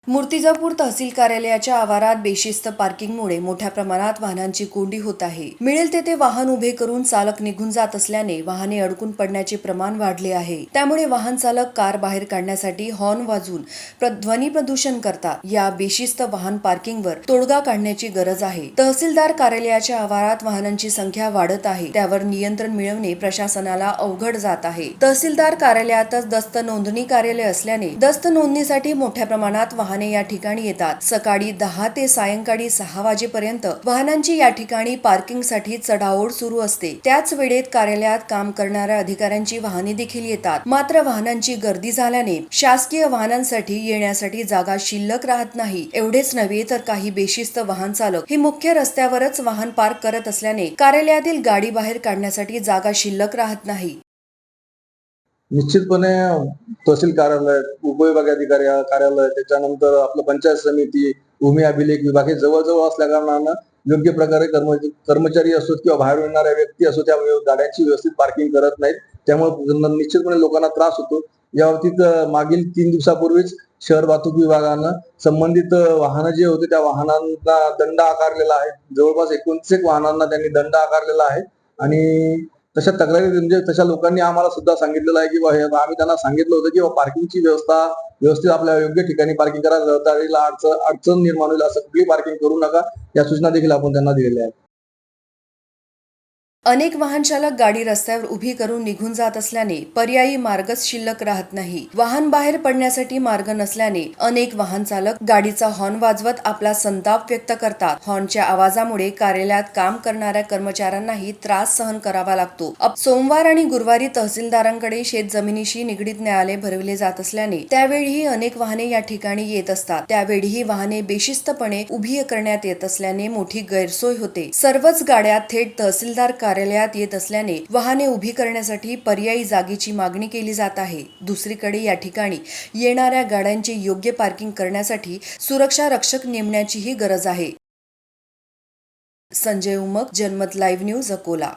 मूर्तिजापूर तहसील कार्यालयाच्या आवारात बेशिस्त पार्किंगमुळे मोठ्या प्रमाणात वाहनांची कोंडी होत आहे। मिळेल तेथे वाहन उभे करून चालक निघून जात असल्याने वाहने अडकून पडण्याचे प्रमाण वाढले आहे। त्यामुळे वाहन चालक कार बाहेर काढण्यासाठी हॉर्न वाजवून ध्वनी प्रदूषण करतात। या बेशिस्त वाहन पार्किंगवर तोडगा काढण्याची गरज आहे। तहसीलदार कार्यालयाच्या आवारात वाहनांची संख्या वाढत आहे, त्यावर नियंत्रण मिळवणे प्रशासनाला अवघड जात आहे। तहसीलदार कार्यालयातच दस्त नोंदणी कार्यालय असल्याने दस्त नोंदणीसाठी मोठ्या प्रमाणात वाहने या ठिकाणी येतात। सकाळी 10 ते सायंकाळी 6 वाजेपर्यंत वाहनांची या ठिकाणी पार्किंगसाठी चढाओढ सुरू असते। त्याच वेळेत कार्यालयात काम करणाऱ्या अधिकाऱ्यांची वाहने देखील येतात। मात्र वाहनांची गर्दी झाल्याने शासकीय वाहनांसाठी येण्यासाठी जागा शिल्लक राहत नाही। एवढेच नव्हे तर काही बेशिस्त वाहन चालक हे मुख्य रस्त्यावरच वाहन पार्क करत असल्याने कार्यालयातील गाडी बाहेर काढण्यासाठी जागा शिल्लक राहत नाही। निश्चितपणे तहसील कार्यालय, उपविभागाधिकारी कार्यालय, त्याच्यानंतर आपलं पंचायत समिती, भूमी अभिलेख विभाग हे जवळजवळ असल्या कारणानं योग्य प्रकारे कर्मचारी असोत किंवा बाहेर येणाऱ्या व्यक्ती असो त्या गाड्यांची व्यवस्थित पार्किंग करत नाहीत। त्यामुळे निश्चितपणे लोकांना त्रास होतो। याबाबतीत मागील 3 दिवसापूर्वीच शहर वाहतूक विभागानं संबंधित वाहनं जे होते त्या वाहनांना दंड आकारलेला आहे। जवळपास 29 वाहनांना त्यांनी दंड आकारलेला आहे आणि तशा तक्रारी म्हणजे तशा लोकांनी आम्हाला सुद्धा सांगितलेलं आहे की आम्ही त्यांना सांगितलं होतं की पार्किंगची व्यवस्था व्यवस्थित आपल्या योग्य ठिकाणी पार्किंग करा, रहदारीला अडचण निर्माण होईल असं कुठली पार्किंग करू नका, या सूचना देखील आपण त्यांना दिलेल्या आहेत। अनेक वाहन चालक गाडी रस्त्यावर उभी करून निघून जात असल्याने पर्यायी मार्गच शिल्लक राहत नाही। वाहन बाहेर पडण्यासाठी मार्ग नसल्याने अनेक वाहन चालक गाडीचा हॉर्न वाजवत आपला संताप व्यक्त करतात। हॉर्नच्या आवाजामुळे कार्यालयात काम करणाऱ्या कर्मचाऱ्यांनाही त्रास सहन करावा लागतो। सोमवार आणि गुरुवारी तहसीलदारांकडे शेत जमिनीशी निगडीत न्यायालय भरविले जात असल्याने त्यावेळीही अनेक वाहने या ठिकाणी येत असतात। त्यावेळीही वाहने बेशिस्तपणे उभी करण्यात येत असल्याने मोठी गैरसोय होते। सर्वच गाड्या थेट तहसीलदार कार्यालयात येत असल्याने वाहने उभी करण्यासाठी पर्यायी जागेची मागणी केली जात आहे। दुसरीकडे या ठिकाणी येणाऱ्या गाड्यांचे योग्य पार्किंग करण्यासाठी सुरक्षा रक्षक नेमण्याचीही गरज आहे। संजय उमक, जनमत लाईव्ह न्यूज, अकोला।